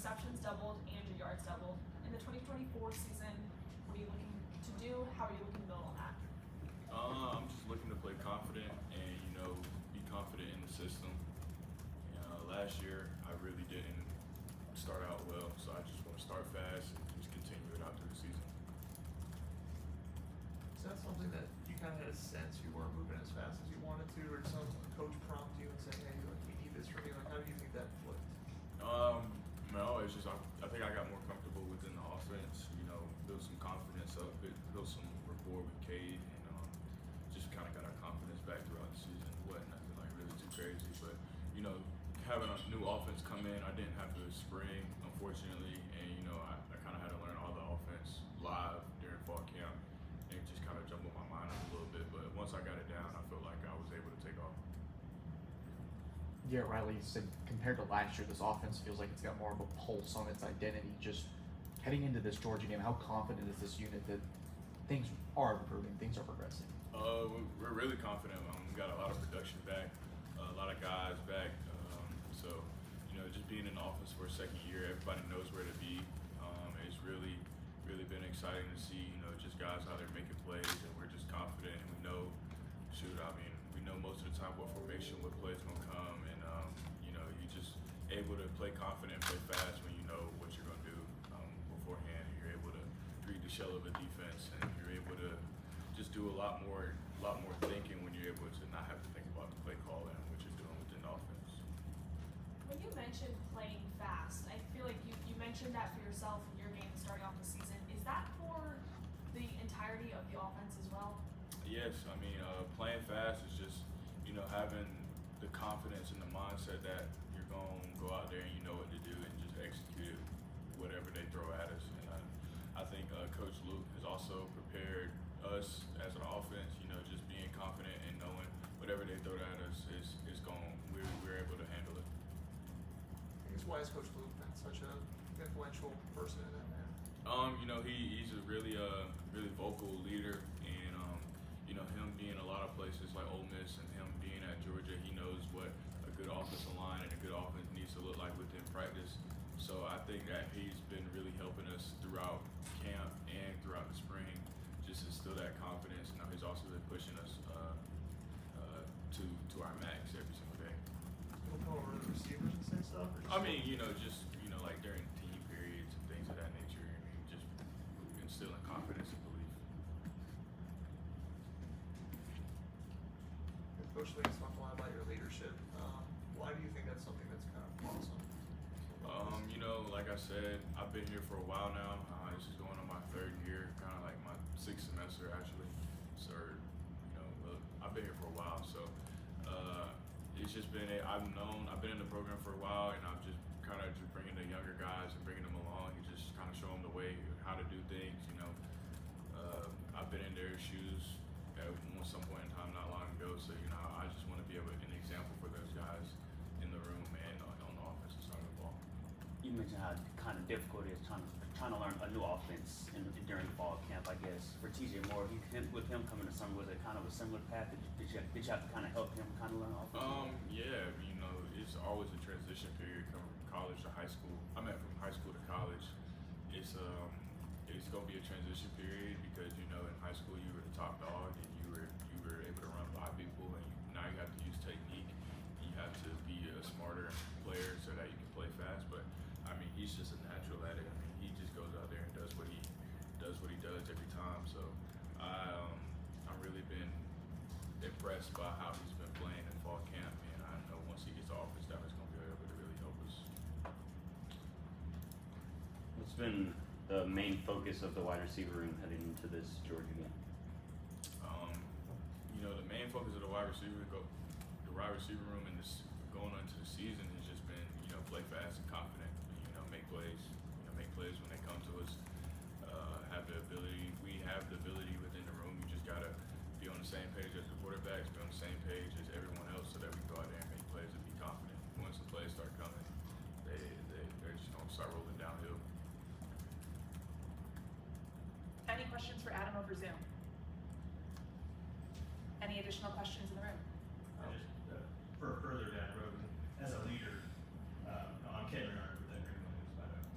receptions doubled and your yards doubled. In the 2024 season, what are you looking to do? How are you looking to build on that? I'm just looking to play confident and, be confident in the system. Last year, I really didn't start out well, so I just want to start fast and just continue it out through the season. Is that something that you kind of had a sense you weren't moving as fast as you wanted to, or did some coach prompt you and say, hey, like, you need this from me? Like, how do you think that flipped? No, it's just I think I got more comfortable within the offense. Build some confidence up, build some rapport with Cade, and just kind of got our confidence back throughout the season. It wasn't nothing like really too crazy, but having a new offense come in, I didn't have to spring, unfortunately, and I kind of had to learn all the offense live during fall camp, and it just kind of jumbled my mind up a little bit. But once I got it down, I felt like I was able to take off. Garrett Riley said compared to last year, this offense feels like it's got more of a pulse on its identity. Just heading into this Georgia game, how confident is this unit that things are improving, things are progressing? We're really confident. We got a lot of production back, a lot of guys back. So, just being in the offense for a second year, everybody knows where to be. It's really been exciting to see, just guys out there making plays, and we're just confident, and we know most of the time what formation, what play's gonna come, and you're just able to play confident, play fast when you know what you're gonna do beforehand. You're able to read the shell of a defense, and you're able to just do a lot more thinking when you're able to not have to think about the play call and what you're doing within the offense. When you mentioned playing fast, I feel like you mentioned that for yourself in your game starting off the season. Is that for the entirety of the offense as well? Yes, playing fast is just, having the confidence and the mindset that you're going to go out there and you know what to do and just execute whatever they throw at us. And I think Coach Luke has also prepared us as an offense, just being confident and knowing whatever they throw at us is going, we're able to handle it. I guess why has Coach Luke been such an influential person in that man? He's a really vocal leader, and him being a lot of places like Ole Miss and him being at Georgia, he knows what a good offensive line and a good offense needs to look like within practice. So I think that he's been really helping us throughout camp and throughout the spring, just instill that confidence. He's also been pushing us to our max every single day. He'll come over to the receivers and say stuff? Like during team periods and things of that nature. Just instilling confidence and belief. Coach Lee has talked a lot about your leadership. Why do you think that's something that's kind of awesome? Like I said, I've been here for a while now. This is going on my third year, kind of like my sixth semester actually. So, I've been here for a while. So, it's just been I've been in the program for a while, and I'm just kind of just bringing the younger guys and bringing them along and just kind of show them the way how to do things. I've been in their shoes at some point in time not long ago, so I just want to be an example for those guys in the room and on the offensive side of the ball. You mentioned how kind of difficult it is trying to learn a new offense during fall camp. I guess for TJ Moore, with him coming to summer, was it kind of a similar path? Did you have to kind of help him kind of learn offense? Yeah, it's always a transition period coming from college to high school. From high school to college. It's gonna be a transition period because in high school you were the top dog and you were able to run by people, and now you have to use technique. You have to be a smarter player so that you can play fast. But he's just a natural at it. He just goes out there and does what he does every time. So I've really been impressed by how he's been playing in fall camp, and I know once he gets off his staff, it's gonna be able to really help us. What's been the main focus of the wide receiver room heading into this Georgia game? The main focus of the wide receiver room and this going into the season has just been, play fast and confident. Make plays when they come to us. We have the ability within the room. We just gotta be on the same page as the quarterbacks, be on the same page as everyone else, so that we can go out there and make plays and be confident. Once the plays start coming, they're just gonna start rolling downhill. Any questions for Adam over Zoom? Any additional questions in the room? For further down the road, as a leader, I'm Kevin Arndt with that Green Williams, by the way.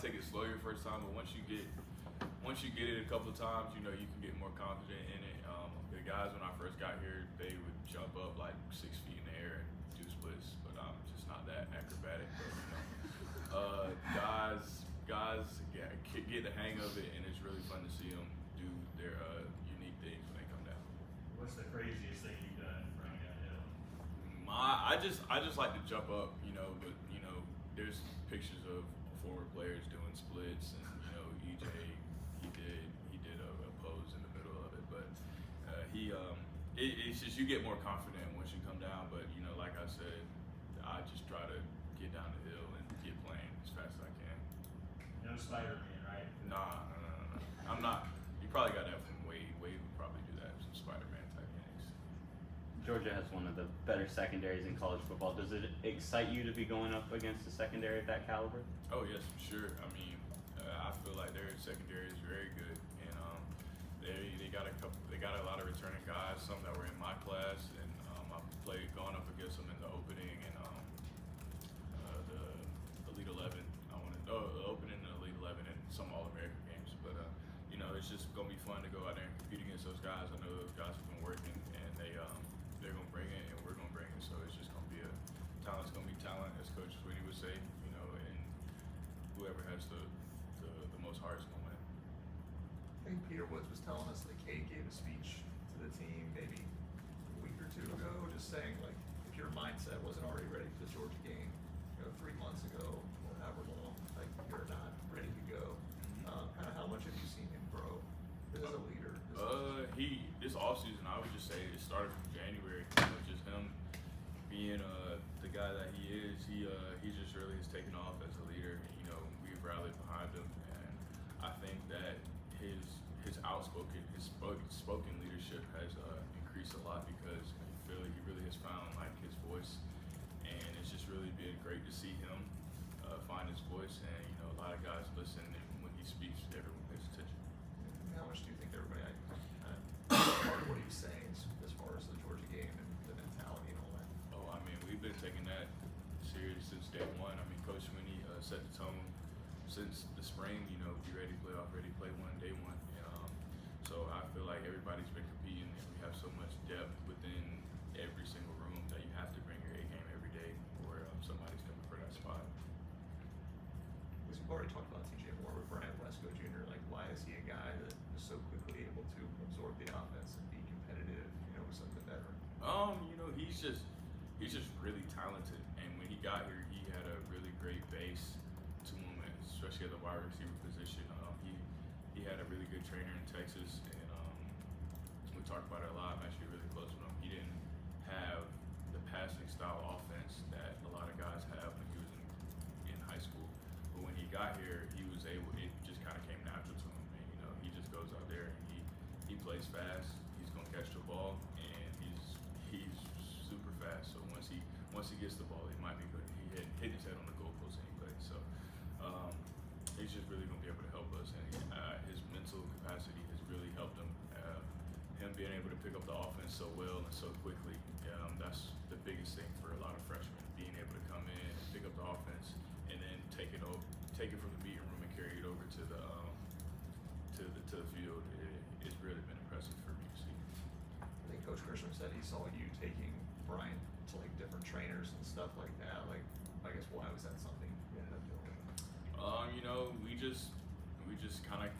take it slow your first time, but once you get it a couple of times, you know, you can get more confident in it. The guys when I first got here, they would jump up like 6 feet in the air and do splits, but I'm just not that acrobatic. But, you know, guys get the hang of it, and it's really fun to see them do their unique things when they come down. What's the craziest thing you've done running downhill? I just like to jump up, you know, but you know, there's pictures of former players doing splits, and you know, EJ he did a pose in the middle of it, but it's just you get more confident once you come down. But you know, like I said, I just try to get down the hill and get playing as fast as I can. No Spider-Man, right? Nah. I'm not. You probably got that from Wade. Wade would probably do that, some Spider-Man type things. Georgia has one of the better secondaries in college football. Does it excite you to be going up against a secondary of that caliber? Oh yes, for sure. I mean, I feel like their secondary is very good, and they got a lot of returning guys, some that were in my class, and I've gone up against them in the opening and the Elite 11. The opening and Elite 11 and some All-American games, but you know, it's just gonna be fun to go out there and compete against those guys. I know those guys have been working, and they're gonna bring it, and we're gonna bring it. So it's just gonna be talent's gonna be talent, as Coach Sweeney would say, you know, and whoever has the most heart is gonna win. I think Peter Woods was telling us that Kate gave a speech to the team maybe a week or two ago, just saying like if your mindset wasn't already ready for the Georgia game, you know, 3 months ago or however long, like you're not ready to go. Kind of how much have you seen him grow as a leader? This offseason, I would just say it started from January. You know, just him being the guy that he is. He just really has taken off as a leader. And, you know, we've rallied behind him, and I think that his spoken leadership has increased a lot because I feel like he really has found like his voice, and it's just really been great to see him find his voice. And you know, a lot of guys listen, and when he speaks, everyone pays attention. How much do you think everybody part of what he's saying as far as the Georgia game and the mentality and all that? Oh, I mean, we've been taking that serious since day one. I mean, Coach Sweeney set the tone since the spring. You know, be ready to play off, ready to play one, day one. So I feel like everybody's been competing, and we have so much depth within every single room that you have to bring your A game every day, or somebody's coming for that spot. Because we've already talked about TJ Moore with Brian Wesco Jr. Like, why is he a guy that is so quickly able to absorb the offense and be competitive, you know, with some of the veteran? You know, he's just really talented, and when he got here, he had a really great base to him, especially at the wide receiver position. He had a really good trainer in Texas, and we talked about it a lot. I'm actually really close with him. He didn't have the passing style offense that a lot of guys have when he was in high school, but when he got here, he was able. It just kind of came natural to him, and you know, he just goes out there and he plays fast. He's gonna catch the ball, and he's super fast. So once he gets the ball, he might be good. He hit his head on the goalpost anyway. So he's just really gonna be able to help us, and his mental capacity has really helped him. Him being able to pick up the offense so well and so quickly. That's the biggest thing for a lot of freshmen, being able to come in and pick up the offense and then take it from the meeting room and carry it over to the field. It's really been impressive for me to see. I think Coach Grisham said he saw you taking Brian to like different trainers and stuff like that. Like, I guess why was that something you ended up doing? You know, we just kind of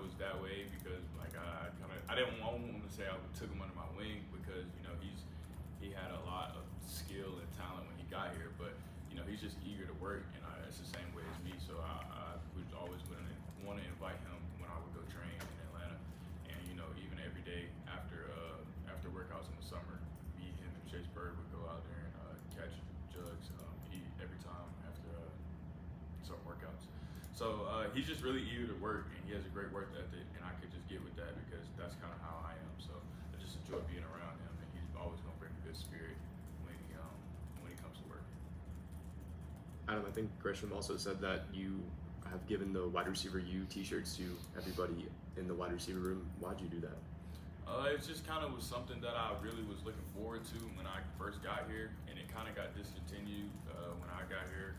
was that way because like I didn't want to say I took him under my wing because you know he had a lot of skill and talent when he got here, but you know he's just eager to work, and it's the same way as me. So I would always want to invite him when I would go train in Atlanta, and you know even every day after workouts in the summer, me, him, and Chase Bird would go out there and catch jugs every time after some workouts. So he's just really eager to work, and he has a great work ethic, and I could just get with that because that's kind of how I am. So I just enjoy being around him, and he's always going to bring a good spirit when he comes to work. Adam, I think Gresham also said that you have given the wide receiver U t-shirts to everybody in the wide receiver room. Why'd you do that? It just kind of was something that I really was looking forward to when I first got here, and it kind of got discontinued when I got here.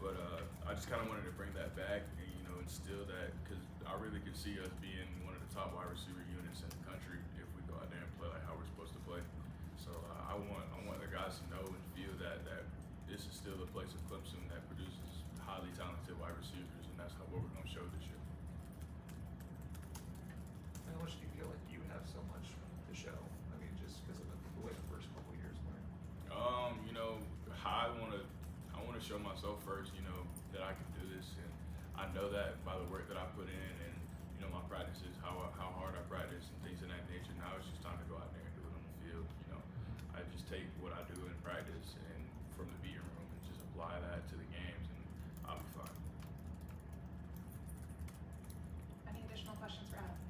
But I just kind of wanted to bring that back and instill that because I really could see us being one of the top wide receiver units in the country if we go out there and play like how we're supposed to play. So I want the guys to know and feel that this is still a place of Clemson that produces highly talented wide receivers, and that's what we're going to show this year. How much do you feel like you have so much to show? I mean, just because of the way the first couple of years went. How I want to show myself first, that I can do this, and I know that by the work that I put in, and my practices, how hard I practice, and things of that nature. Now it's just time to go out there and do it on the field. I just take what I do in practice and from the meeting room and just apply that to the games, and I'll be fine. Any additional questions for Adam?